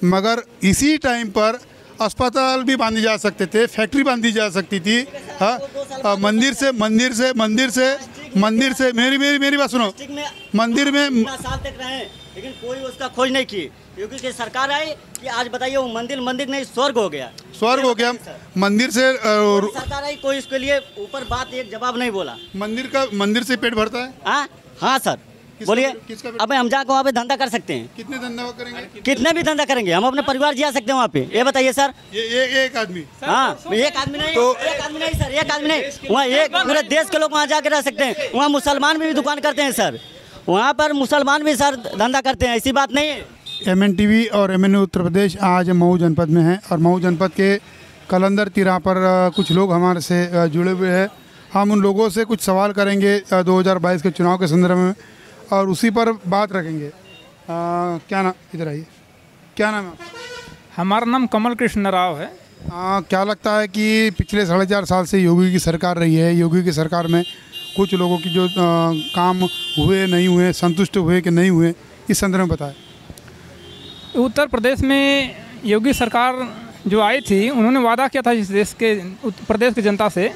मगर इसी टाइम पर अस्पताल भी बांधी जा सकते थे, फैक्ट्री बांधी जा सकती थी। हाँ, मंदिर से मेरी बात सुनो। मंदिर में साल तक रहे लेकिन कोई उसका खोज नहीं की, क्योंकि सरकार आई कि आज बताइए वो मंदिर नहीं स्वर्ग हो गया। स्वर्ग हो गया मंदिर से। सरकार आई, कोई इसके लिए ऊपर बात एक जवाब नहीं बोला। मंदिर से पेट भरता है। हाँ सर, बोलिए। अब हम जाकर वहाँ पे धंधा कर सकते हैं। कितने धंधा करेंगे? कितने भी धंधा करेंगे, हम अपने परिवार जिया सकते हैं वहाँ पे। ये बताइए सर। ये एक आदमी? हाँ, एक आदमी नहीं तो एक आदमी नहीं सर, एक आदमी नहीं। वहाँ एक पूरे देश के लोग वहाँ जाके रह सकते हैं। वहाँ मुसलमान भी दुकान करते हैं सर, वहाँ पर मुसलमान भी सर धंधा करते हैं, ऐसी बात नहीं है। MNTV और MNU उत्तर प्रदेश आज मऊ जनपद में है और मऊ जनपद के कलंदर तिरा पर कुछ लोग हमारे से जुड़े हुए हैं। हम उन लोगों से कुछ सवाल करेंगे 2022 के चुनाव के संदर्भ में और उसी पर बात रखेंगे। क्या नाम, इधर आइए, क्या नाम है? हमारा नाम कमल कृष्ण राव है। क्या लगता है कि पिछले 4.5 साल से योगी की सरकार रही है, योगी की सरकार में कुछ लोगों की जो काम हुए नहीं हुए, संतुष्ट हुए कि नहीं हुए, इस संदर्भ में बताएं। उत्तर प्रदेश में योगी सरकार जो आई थी, उन्होंने वादा किया था इस देश के उत्तर प्रदेश की जनता से,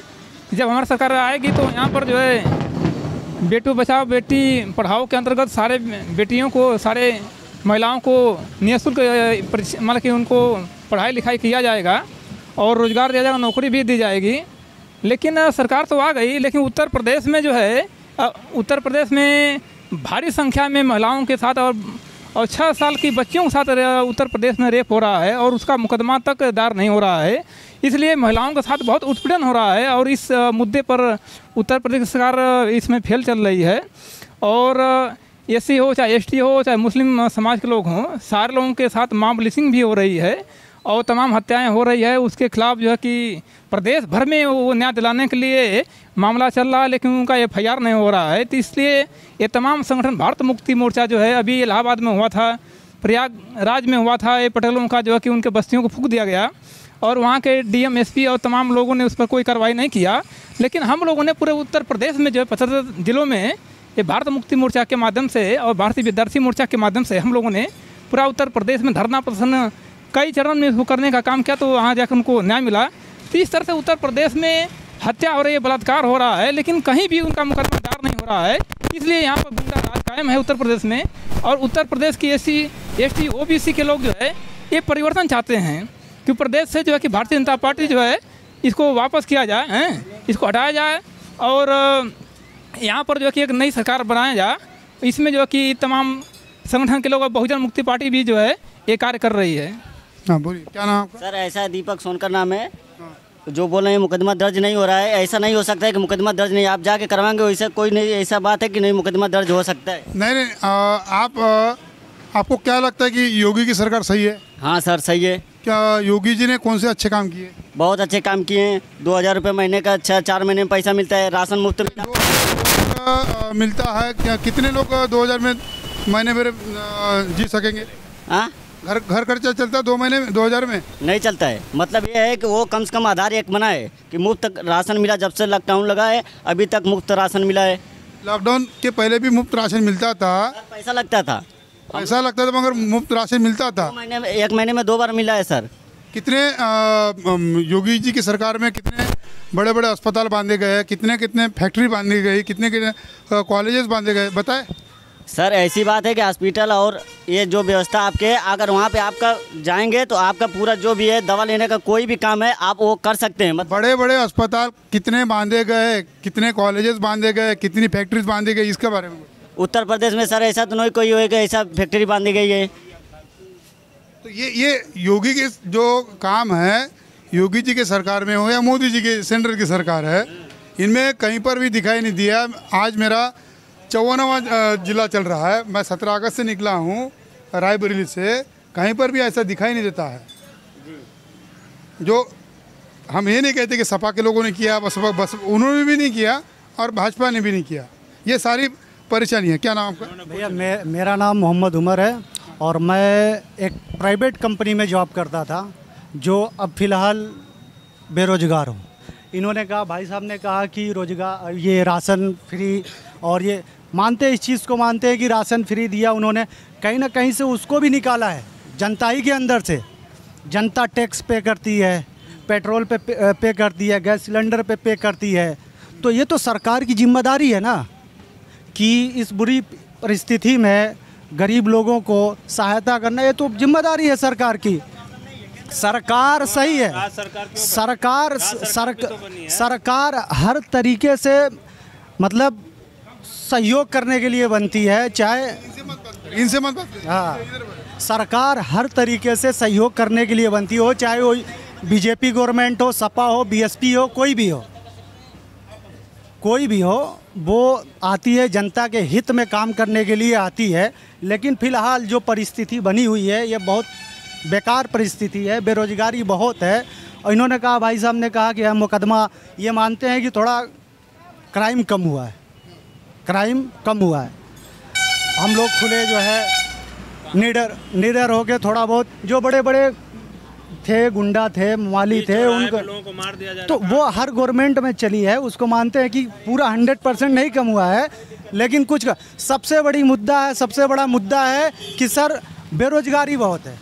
जब हमारी सरकार आएगी तो यहाँ पर जो है बेटू बचाओ बेटी पढ़ाओ के अंतर्गत सारे बेटियों को, सारे महिलाओं को निःशुल्क मतलब कि उनको पढ़ाई लिखाई किया जाएगा और रोज़गार दिया जाएगा, नौकरी भी दी जाएगी। लेकिन सरकार तो आ गई, लेकिन उत्तर प्रदेश में जो है, उत्तर प्रदेश में भारी संख्या में महिलाओं के साथ और 6 साल की बच्चियों के साथ उत्तर प्रदेश में रेप हो रहा है और उसका मुकदमा तक दायर नहीं हो रहा है। इसलिए महिलाओं के साथ बहुत उत्पीड़न हो रहा है और इस मुद्दे पर उत्तर प्रदेश सरकार इसमें फेल चल रही है। और SC हो चाहे ST हो चाहे मुस्लिम समाज के लोग हों, सारे लोगों के साथ मॉब लिंचिंग भी हो रही है और तमाम हत्याएं हो रही है। उसके खिलाफ जो है कि प्रदेश भर में वो न्याय दिलाने के लिए मामला चल रहा है, लेकिन उनका FIR नहीं हो रहा है। तो इसलिए ये तमाम संगठन, भारत मुक्ति मोर्चा जो है, अभी इलाहाबाद में हुआ था, प्रयागराज में हुआ था, ये पटेलों का जो है कि उनके बस्तियों को फूंक दिया गया और वहाँ के DM SP और तमाम लोगों ने उस पर कोई कार्रवाई नहीं किया। लेकिन हम लोगों ने पूरे उत्तर प्रदेश में जो है 75 जिलों में ये भारत मुक्ति मोर्चा के माध्यम से और भारतीय विद्यार्थी मोर्चा के माध्यम से हम लोगों ने पूरा उत्तर प्रदेश में धरना प्रदर्शन कई चरण में इसको करने का काम किया, तो वहाँ जाकर उनको न्याय मिला। तो इस तरह से उत्तर प्रदेश में हत्या हो रही है, बलात्कार हो रहा है, लेकिन कहीं भी उनका मुकदमा दायर नहीं हो रहा है। इसलिए यहाँ पर गुंडा राज कायम है उत्तर प्रदेश में। और उत्तर प्रदेश की SC ST OBC के लोग जो है ये परिवर्तन चाहते हैं कि प्रदेश से जो है कि भारतीय जनता पार्टी जो है इसको वापस किया जाए, इसको हटाया जाए और यहाँ पर जो है कि एक नई सरकार बनाया जाए। इसमें जो है कि तमाम संगठन के लोग, बहुजन मुक्ति पार्टी भी जो है ये कार्य कर रही है। हाँ बोलिए, क्या नाम आपका? सर ऐसा दीपक सोनकर नाम है। जो बोल रहे हैं मुकदमा दर्ज नहीं हो रहा है, ऐसा नहीं हो सकता है कि मुकदमा दर्ज नहीं, आप जाके करवाएंगे, वैसा कोई नहीं, ऐसा बात है कि नहीं मुकदमा दर्ज हो सकता है। नहीं, आपको क्या लगता है कि योगी की सरकार सही है? हाँ सर सही है। क्या योगी जी ने कौन से अच्छे काम किए? बहुत अच्छे काम किए हैं। 2000 रुपये महीने का, 4 महीने में पैसा मिलता है, राशन मुफ्त मिलता है। क्या कितने लोग 2000 में महीने में जी सकेंगे? हाँ, घर खर्चा चलता है 2 महीने में, 2000 में नहीं चलता है। मतलब ये है कि वो कम से कम आधार एक बना है कि मुफ्त राशन मिला। जब से लॉकडाउन लगा है अभी तक मुफ्त राशन मिला है। लॉकडाउन के पहले भी मुफ्त राशन मिलता था? पैसा लगता था, पैसा लगता था मगर मुफ्त राशन मिलता था। 1 महीने में 2 बार मिला है सर। कितने योगी जी की सरकार में कितने बड़े बड़े अस्पताल बांधे गए, कितने फैक्ट्री बांधी गई, कितने कॉलेजेस बांधे गए, बताएं सर। ऐसी बात है कि हॉस्पिटल और ये जो व्यवस्था आपके, अगर वहाँ पे आपका जाएंगे तो आपका पूरा जो भी है दवा लेने का कोई भी काम है आप वो कर सकते हैं। बड़े बड़े अस्पताल कितने बांधे गए, कितने कॉलेजेस बांधे गए, कितनी फैक्ट्रीज बांधी गई, इसके बारे में? उत्तर प्रदेश में सर ऐसा तो नहीं कोई होगा ऐसा फैक्ट्री बांधी गई है। तो ये योगी के जो काम है, योगी जी के सरकार में हो या मोदी जी के सेंटर की सरकार है, इनमें कहीं पर भी दिखाई नहीं दिया। आज मेरा 54वां जिला चल रहा है, मैं 17 अगस्त से निकला हूँ रायबरेली से, कहीं पर भी ऐसा दिखाई नहीं देता है। जो हम ये नहीं कहते कि सपा के लोगों ने किया, बस उन्होंने भी नहीं किया और भाजपा ने भी नहीं किया। ये सारी परेशानी है। क्या नाम आपका? भैया मेरा नाम मोहम्मद उमर है और मैं एक प्राइवेट कंपनी में जॉब करता था, जो अब फ़िलहाल बेरोज़गार हूँ। इन्होंने कहा, भाई साहब ने कहा कि रोज़गार, ये राशन फ्री, और ये मानते, इस चीज़ को मानते हैं कि राशन फ्री दिया उन्होंने, कहीं ना कहीं से उसको भी निकाला है। जनता ही के अंदर से, जनता टैक्स पे करती है, पेट्रोल पे करती है, गैस सिलेंडर पे करती है। तो ये तो सरकार की जिम्मेदारी है ना कि इस बुरी परिस्थिति में गरीब लोगों को सहायता करना, ये तो जिम्मेदारी है सरकार की। सरकार सही है, सरकार हर तरीके से मतलब सहयोग करने के लिए बनती है, चाहे इनसे मत हाँ, सरकार हर तरीके से सहयोग करने के लिए बनती हो, चाहे वो बीजेपी गवर्नमेंट हो, सपा हो, बीएसपी हो, कोई भी हो, वो आती है जनता के हित में काम करने के लिए आती है। लेकिन फ़िलहाल जो परिस्थिति बनी हुई है ये बहुत बेकार परिस्थिति है, बेरोजगारी बहुत है। और इन्होंने कहा, भाई साहब ने कहा कि हम मुकदमा ये मानते हैं कि थोड़ा क्राइम कम हुआ है, हम लोग खुले जो है निडर हो के थोड़ा बहुत, जो बड़े बड़े थे, गुंडा थे, माली थे, उनको लोगों को मार दिया जा तो वो हर गवर्नमेंट में चली है, उसको मानते हैं कि पूरा 100% नहीं कम हुआ है, लेकिन कुछ का सबसे बड़ा मुद्दा है कि सर बेरोजगारी बहुत है।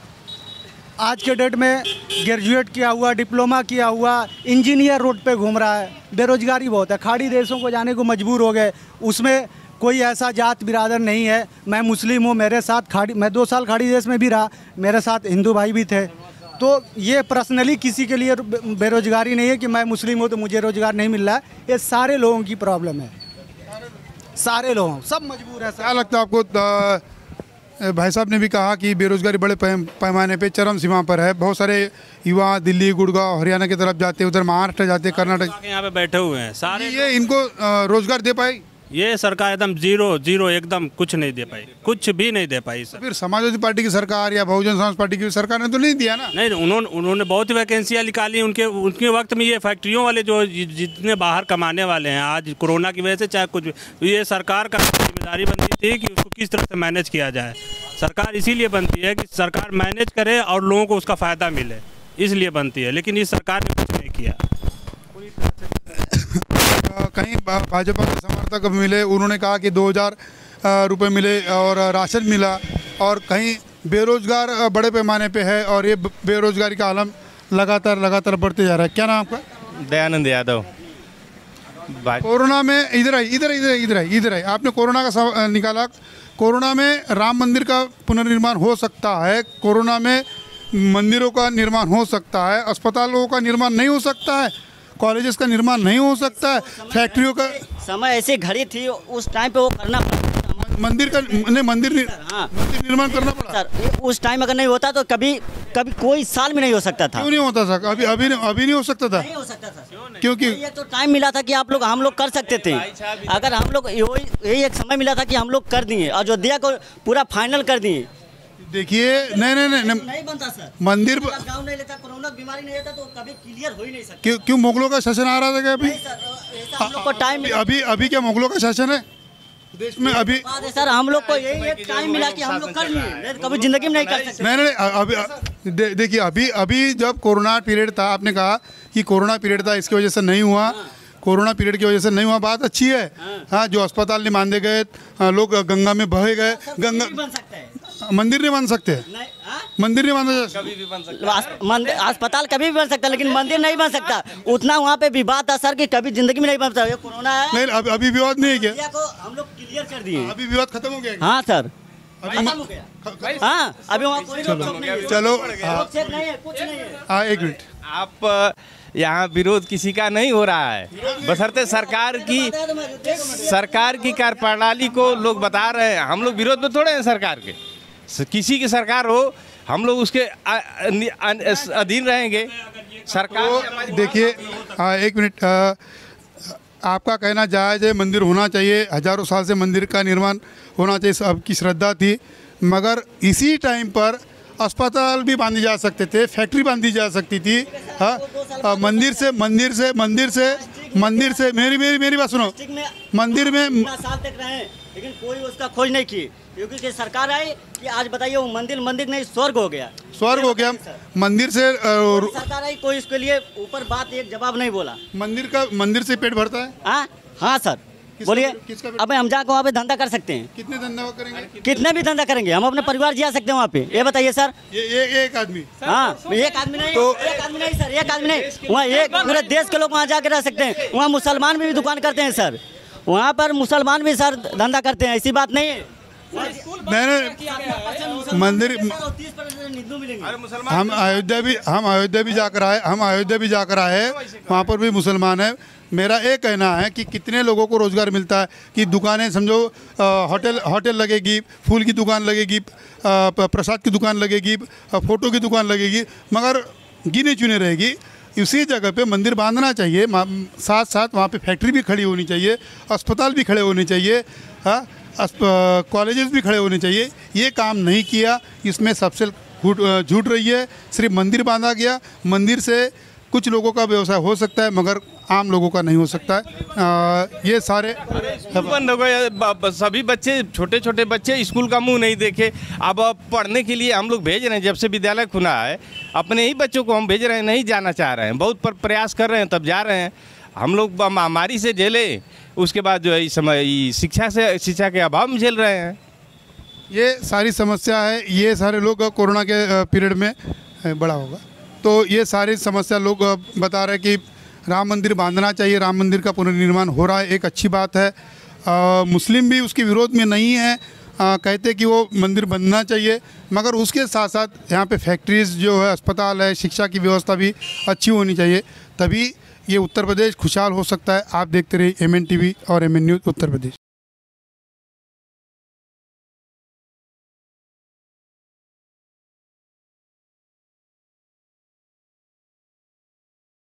आज के डेट में ग्रेजुएट किया हुआ, डिप्लोमा किया हुआ इंजीनियर रोड पे घूम रहा है, बेरोजगारी बहुत है। खाड़ी देशों को जाने को मजबूर हो गए, उसमें कोई ऐसा जात बिरादर नहीं है। मैं मुस्लिम हूँ, मेरे साथ मैं 2 साल खाड़ी देश में भी रहा, मेरे साथ हिंदू भाई भी थे। तो ये पर्सनली किसी के लिए बेरोजगारी नहीं है कि मैं मुस्लिम हूँ तो मुझे रोजगार नहीं मिल रहा है, ये सारे लोगों की प्रॉब्लम है, सारे लोग सब मजबूर है। क्या लगता है आपको? भाई साहब ने भी कहा कि बेरोजगारी बड़े पैमाने पे चरम सीमा पर है। बहुत सारे युवा दिल्ली, गुड़गांव, हरियाणा की तरफ जाते, उधर महाराष्ट्र जाते, कर्नाटक यहाँ पे बैठे हुए हैं सारे। ये इनको रोजगार दे पाई? ये सरकार एकदम जीरो एकदम कुछ नहीं दे पाई, कुछ भी नहीं दे पाई सर। फिर समाजवादी पार्टी की सरकार या बहुजन समाज पार्टी की सरकार ने तो नहीं दिया ना? नहीं, उन्होंने बहुत वैकेंसियाँ निकाली। उनके वक्त में ये फैक्ट्रियों वाले जो जितने बाहर कमाने वाले हैं, आज कोरोना की वजह से चाहे कुछ, ये सरकार का जिम्मेदारी बनती थी कि उसको किस तरह से मैनेज किया जाए। सरकार इसीलिए बनती है कि सरकार मैनेज करे और लोगों को उसका फ़ायदा मिले, इसलिए बनती है। लेकिन इस सरकार ने कुछ नहीं किया। कहीं भाजपा के समर्थक मिले, उन्होंने कहा कि 2000 रुपये मिले और राशन मिला, और कहीं बेरोजगार बड़े पैमाने पे है और ये बेरोजगारी का आलम लगातार बढ़ते जा रहा है। क्या नाम आपका? दयानंद यादव। कोरोना में इधर आई, आपने कोरोना का निकाला। कोरोना में राम मंदिर का पुनर्निर्माण हो सकता है, कोरोना में मंदिरों का निर्माण हो सकता है, अस्पतालों का निर्माण नहीं हो सकता है, कॉलेजेस का निर्माण नहीं हो सकता है, फैक्ट्रियों का समय ऐसी घड़ी थी, उस टाइम पे वो करना पड़ा। मंदिर निर्माण करना पड़ा सर। उस टाइम अगर नहीं होता तो कभी कोई साल में नहीं हो सकता था। क्यों नहीं होता था? अभी नहीं हो सकता था। नहीं हो सकता था क्योंकि ये तो टाइम मिला था कि हम लोग कर सकते थे। अगर हम लोग यही एक समय मिला था कि हम लोग कर दिए, अयोध्या को पूरा फाइनल कर दिए। देखिए, नहीं बनता सर। मंदिर गाँव नहीं लेता, कोरोना बीमारी नहीं लेता तो कभी क्लियर हो ही नहीं सकता। क्यों मुगलों का शासन आ रहा था क्या अभी? हम लोग को टाइम अभी क्या मुगलों का शासन है देश में? अभी सर हम लोग को यही एक टाइम मिला कि हम लोग कर लिए, कभी जिंदगी में नहीं कर सकते। नहीं, अभी देखिए, अभी जब कोरोना पीरियड था, आपने कहा कि कोरोना पीरियड था, इसकी वजह से नहीं हुआ, कोरोना पीरियड की वजह से नहीं हुआ, बात अच्छी है। हाँ, जो अस्पताल नहीं बांधे गए, लोग गंगा में बहे गए, गंगा बन सकता है, मंदिर नहीं बन सकते, मंदिर नहीं बन सकता, अस्पताल कभी भी बन सकता है, लेकिन मंदिर नहीं बन सकता। उतना वहाँ पे विवाद था सर कि कभी जिंदगी में नहीं बन सकता। कोरोना है नहीं, अभी विवाद नहीं है क्या? को हम लोग क्लियर कर दिए। अभी विवाद खत्म हो गया? हाँ सर, अभी हाँ, अभी वहाँ कोई चलो नहीं है, कुछ नहीं है। हाँ, एक मिनट। आप यहाँ विरोध किसी का नहीं हो रहा है, बशर्ते सरकार की कार्यप्रणाली को लोग बता रहे हैं। हम लोग विरोध में थोड़े हैं सरकार के, किसी की सरकार हो हम लोग उसके अधीन रहेंगे। सरकार देखिए, एक मिनट, आपका कहना जायज़ है, मंदिर होना चाहिए, हजारों साल से मंदिर का निर्माण होना चाहिए, सबकी श्रद्धा थी। मगर इसी टाइम पर अस्पताल भी बांधी जा सकते थे, फैक्ट्री बांधी जा सकती थी। हाँ, मंदिर से मेरी बात सुनो, मंदिर में साल तक रहे, लेकिन कोई उसका खोज नहीं की, क्योंकि कि सरकार आई कि आज बताइए वो मंदिर नहीं स्वर्ग हो गया। मंदिर से सरकार आई, कोई इसके लिए ऊपर बात एक जवाब नहीं बोला। मंदिर से पेट भरता है? हाँ सर, बोलिए। किसका अब हम जाकर वहाँ पे धंधा कर सकते हैं, कितने धंधा वो करेंगे? कितने भी धंधा करेंगे, हम अपने परिवार जिया सकते हैं वहाँ पे, ये बताइए सर। ये एक आदमी हाँ, एक आदमी नहीं, तो- एक आदमी नहीं सर, एक आदमी नहीं, वहाँ एक पूरे देश के लोग वहाँ जाके रह सकते हैं। वहाँ मुसलमान भी दुकान करते हैं सर, वहाँ पर मुसलमान भी सर धंधा करते हैं, ऐसी बात नहीं है। मैंने मंदिर हम अयोध्या भी जाकर आए, वहाँ पर भी मुसलमान है। मेरा ये कहना है कि कितने लोगों को रोज़गार मिलता है कि दुकानें समझो, होटल लगेगी, फूल की दुकान लगेगी, प्रसाद की दुकान लगेगी, फ़ोटो की दुकान लगेगी, मगर गिने चुने रहेगी। उसी जगह पे मंदिर बांधना चाहिए, साथ साथ वहाँ पे फैक्ट्री भी खड़ी होनी चाहिए, अस्पताल भी खड़े होने चाहिए, हाँ, कॉलेजेस भी खड़े होने चाहिए। ये काम नहीं किया, इसमें सबसे झूठ रही है। सिर्फ मंदिर बांधा गया, मंदिर से कुछ लोगों का व्यवसाय हो सकता है मगर आम लोगों का नहीं हो सकता है। ये सारे बंद हो गए, सभी बच्चे, छोटे छोटे बच्चे स्कूल का मुंह नहीं देखे। अब पढ़ने के लिए हम लोग भेज रहे हैं, जब से विद्यालय खुला है अपने ही बच्चों को हम भेज रहे हैं, नहीं जाना चाह रहे हैं, बहुत प्रयास कर रहे हैं तब जा रहे हैं। हम लोग महामारी से झेले, उसके बाद जो है इस समय शिक्षा के अभाव में झेल रहे हैं। ये सारी समस्या है। ये सारे लोग कोरोना के पीरियड में बड़ा होगा, तो ये सारी समस्या लोग बता रहे हैं कि राम मंदिर बांधना चाहिए, राम मंदिर का पुनर्निर्माण हो रहा है, एक अच्छी बात है। मुस्लिम भी उसके विरोध में नहीं है, कहते कि वो मंदिर बनना चाहिए, मगर उसके साथ साथ यहाँ पे फैक्ट्रीज जो है, अस्पताल है, शिक्षा की व्यवस्था भी अच्छी होनी चाहिए, तभी ये उत्तर प्रदेश खुशहाल हो सकता है। आप देखते रहिए MN TV और MN न्यूज़ उत्तर प्रदेश।